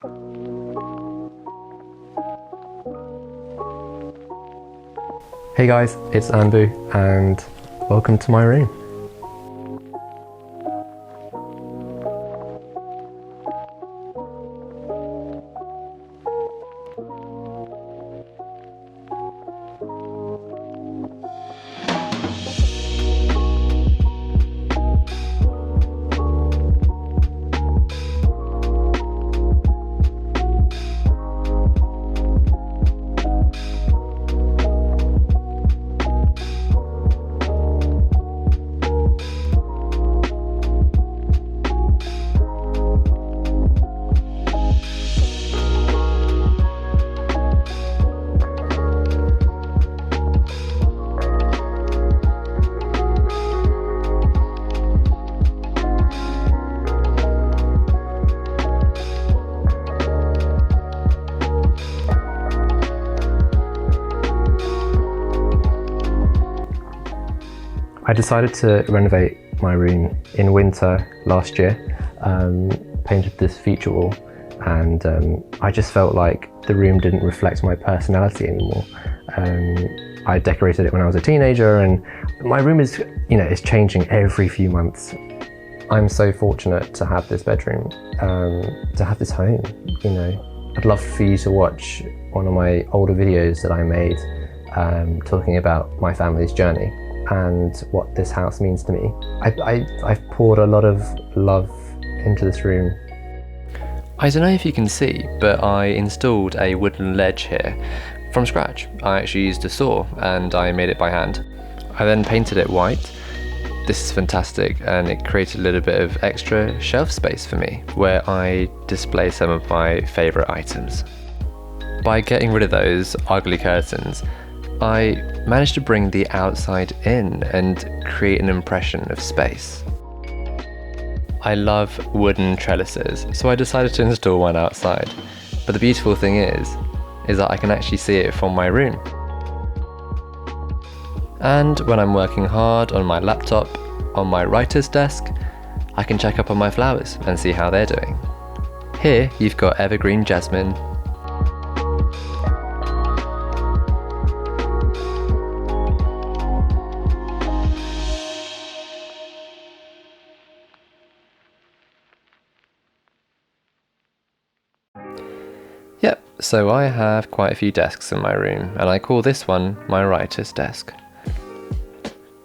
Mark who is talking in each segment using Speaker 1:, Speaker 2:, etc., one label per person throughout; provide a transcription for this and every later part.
Speaker 1: Hey guys, it's Anbu and welcome to my room. I decided to renovate my room in winter last year, painted this feature wall, and I just felt like the room didn't reflect my personality anymore. I decorated it when I was a teenager, and my room is, is changing every few months. I'm so fortunate to have this bedroom, to have this home, I'd love for you to watch one of my older videos that I made talking about my family's journey and what this house means to me. I've poured a lot of love into this room.
Speaker 2: I don't know if you can see, but I installed a wooden ledge here from scratch. I actually used a saw and I made it by hand. I then painted it white. This is fantastic, and it created a little bit of extra shelf space for me where I display some of my favourite items. By getting rid of those ugly curtains, I managed to bring the outside in and create an impression of space. I love wooden trellises, so I decided to install one outside. But the beautiful thing is that I can actually see it from my room. And when I'm working hard on my laptop, on my writer's desk, I can check up on my flowers and see how they're doing. Here you've got evergreen jasmine, Yep, so I have quite a few desks in my room, and I call this one my writer's desk.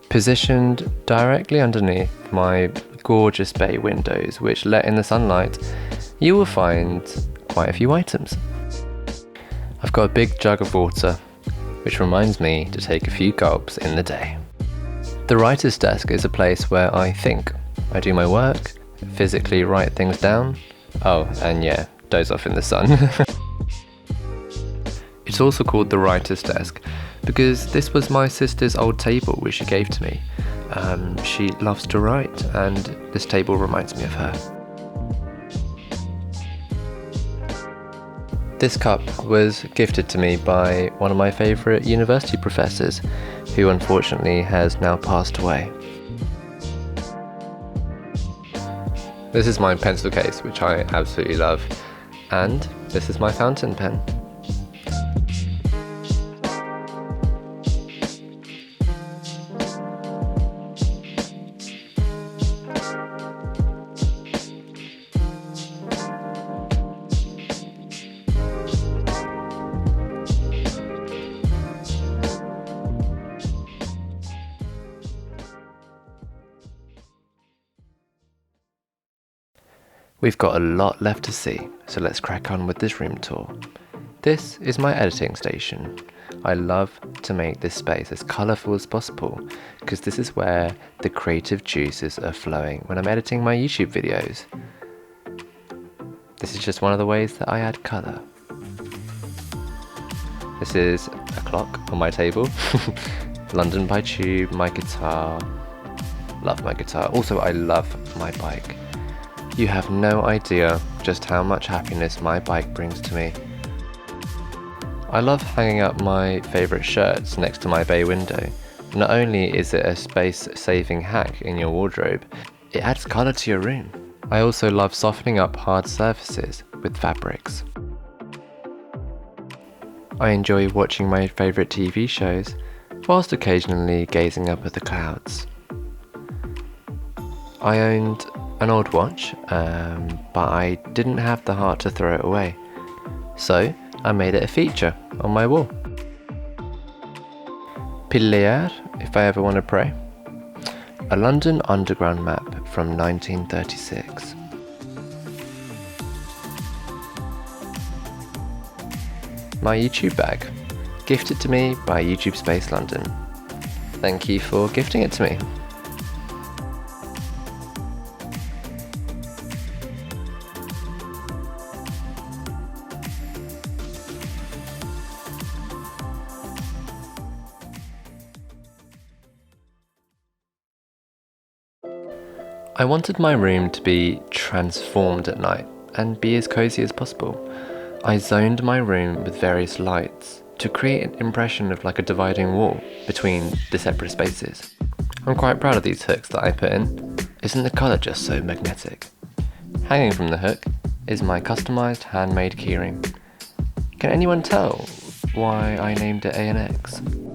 Speaker 2: Positioned directly underneath my gorgeous bay windows, which let in the sunlight, you will find quite a few items. I've got a big jug of water, which reminds me to take a few gulps in the day. The writer's desk is a place where I think. I do my work, physically write things down. Oh, and yeah, doze off in the sun. It's also called the writer's desk because this was my sister's old table which she gave to me. She loves to write, and this table reminds me of her. This cup was gifted to me by one of my favourite university professors, who unfortunately has now passed away. This is my pencil case, which I absolutely love, and this is my fountain pen. We've got a lot left to see, so let's crack on with this room tour. This is my editing station. I love to make this space as colourful as possible because this is where the creative juices are flowing when I'm editing my YouTube videos. This is just one of the ways that I add colour. This is a clock on my table. London by Tube, my guitar. Love my guitar. Also, I love my bike. You have no idea just how much happiness my bike brings to me. I love hanging up my favourite shirts next to my bay window. Not only is it a space-saving hack in your wardrobe, it adds colour to your room. I also love softening up hard surfaces with fabrics. I enjoy watching my favourite TV shows, whilst occasionally gazing up at the clouds. I owned an old watch, but I didn't have the heart to throw it away, so I made it a feature on my wall. Pilier, if I ever want to pray. A London Underground map from 1936. My YouTube bag, gifted to me by YouTube Space London. Thank you for gifting it to me. I wanted my room to be transformed at night and be as cozy as possible. I zoned my room with various lights to create an impression of like a dividing wall between the separate spaces. I'm quite proud of these hooks that I put in. Isn't the colour just so magnetic? Hanging from the hook is my customised handmade keyring. Can anyone tell why I named it ANX?